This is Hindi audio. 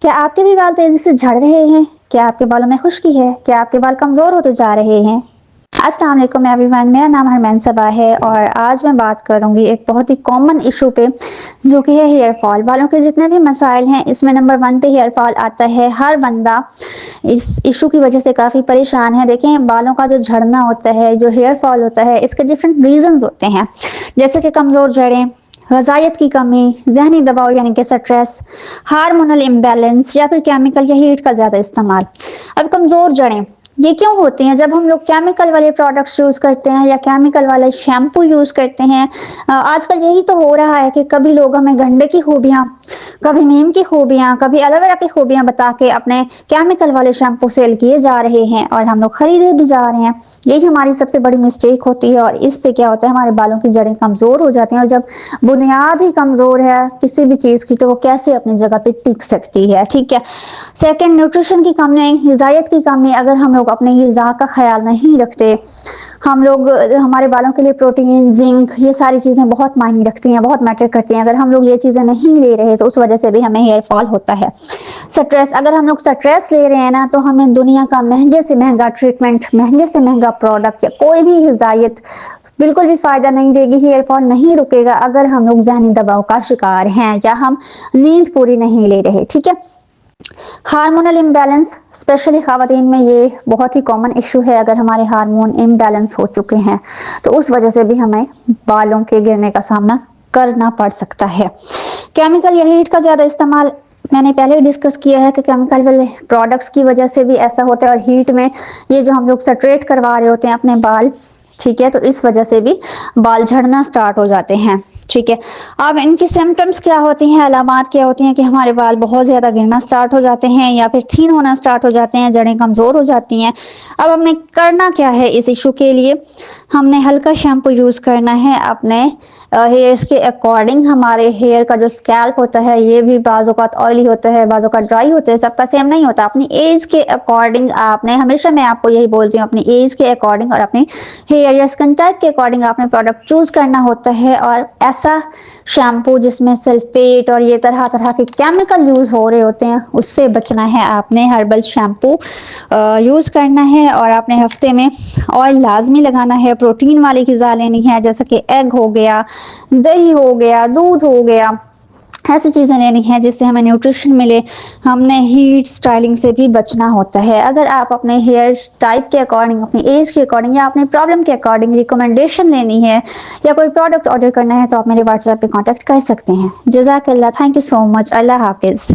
क्या आपके भी बाल तेजी से झड़ रहे हैं? क्या आपके बालों में खुश्की है? क्या आपके बाल कमजोर होते जा रहे हैं? अस्सलाम वालेकुम एवरीवन, मेरा नाम हरमैन सबा है और आज मैं बात करूंगी एक बहुत ही कॉमन इशू पे, जो कि है हेयर फॉल। बालों के जितने भी मसाइल हैं इसमें नंबर 1 पे हेयर फॉल आता है। हर बंदा इस इशू की वजह से काफ़ी परेशान है। देखें, बालों का जो झड़ना होता है, जो हेयर फॉल होता है, इसके डिफरेंट रीजंस होते हैं, जैसे कि कमज़ोर जड़ें, ग़िज़ाइयत की कमी, जहनी दबाव यानी कि स्ट्रेस, हार्मोनल इम्बैलेंस या फिर केमिकल या हीट का ज़्यादा इस्तेमाल। अब कमज़ोर जड़ें ये क्यों होती हैं? जब हम लोग केमिकल वाले प्रोडक्ट्स यूज़ करते हैं या केमिकल वाले शैम्पू यूज़ करते हैं। आजकल यही तो हो रहा है कि कभी लोग हमें गंडे की खूबियाँ, कभी नीम की खूबियाँ, कभी एलोवेरा की खूबियाँ बता के अपने केमिकल वाले शैम्पू सेल किए जा रहे हैं और हम लोग खरीदे भी जा रहे हैं। यही हमारी सबसे बड़ी मिस्टेक होती है और इससे क्या होता है, हमारे बालों की जड़ें कमज़ोर हो जाती हैं। और जब बुनियाद ही कमज़ोर है किसी भी चीज़ की, तो वो कैसे अपनी जगह पे टिक सकती है? ठीक है। सेकंड, न्यूट्रिशन की कमी, ग़िज़ाइयत की कमी। अगर हम लोग अपने ग़िज़ा का ख्याल नहीं रखते, हम लोग हमारे बालों के लिए प्रोटीन, जिंक, ये सारी चीज़ें बहुत मायने रखती हैं, बहुत मैटर करती हैं। अगर हम लोग ये चीज़ें नहीं ले रहे तो उस वजह से भी हमें हेयर फॉल होता है। स्ट्रेस, अगर हम लोग स्ट्रेस ले रहे हैं ना, तो हमें दुनिया का महंगे से महंगा ट्रीटमेंट, महंगे से महंगा प्रोडक्ट या कोई भी ग़िज़ाइयत बिल्कुल भी फायदा नहीं देगी। हेयर फॉल नहीं रुकेगा अगर हम लोग ज़हनी दबाव का शिकार हैं या हम नींद पूरी नहीं ले रहे। ठीक है। हार्मोनल इम्बैलेंस, स्पेशली ख़वातीन में ये बहुत ही कॉमन इशू है। अगर हमारे हार्मोन इम्बैलेंस हो चुके हैं तो उस वजह से भी हमें बालों के गिरने का सामना करना पड़ सकता है। केमिकल या हीट का ज़्यादा इस्तेमाल, मैंने पहले ही डिस्कस किया है कि केमिकल वाले प्रोडक्ट्स की वजह से भी ऐसा होता है। और हीट में ये जो हम लोग स्ट्रेट करवा रहे होते हैं अपने बाल, ठीक है, तो इस वजह से भी बाल झड़ना स्टार्ट हो जाते हैं। ठीक है। अब इनकी सिम्टम्स क्या होती हैं, अलामात क्या होती हैं कि हमारे बाल बहुत ज़्यादा गिरना स्टार्ट हो जाते हैं या फिर थीन होना स्टार्ट हो जाते हैं, जड़ें कमज़ोर हो जाती हैं। अब हमें करना क्या है इस इशू के लिए? हमने हल्का शैम्पू यूज़ करना है अपने हेयर्स के अकॉर्डिंग। हमारे हेयर का जो स्कैल्प होता है ये भी बाज़ोकात ऑयली होता है, बाज़ोकात ड्राई होता है, सबका सेम नहीं होता। अपनी एज के अकॉर्डिंग आपने, हमेशा मैं आपको यही बोलती हूँ, अपनी एज के अकॉर्डिंग और अपने हेयर या स्किन टाइप के अकॉर्डिंग आपने प्रोडक्ट चूज़ करना होता है। और ऐसा शैम्पू जिसमें सल्फेट और ये तरह तरह के केमिकल यूज़ हो रहे होते हैं उससे बचना है। आपने हर्बल शैम्पू यूज़ करना है और आपने हफ्ते में ऑयल लाजमी लगाना है। प्रोटीन वाली ग़िज़ा लेनी है, जैसे कि एग हो गया, दही हो गया, दूध हो गया, ऐसी चीज़ें लेनी है जिससे हमें न्यूट्रिशन मिले। हमने हीट स्टाइलिंग से भी बचना होता है। अगर आप अपने हेयर टाइप के अकॉर्डिंग, अपनी एज के अकॉर्डिंग या अपने प्रॉब्लम के अकॉर्डिंग रिकमेंडेशन लेनी है या कोई प्रोडक्ट ऑर्डर करना है तो आप मेरे व्हाट्सएप पे कांटेक्ट कर सकते हैं। जज़ाकल्लाह, थैंक यू सो मच, अल्लाह हाफिज़।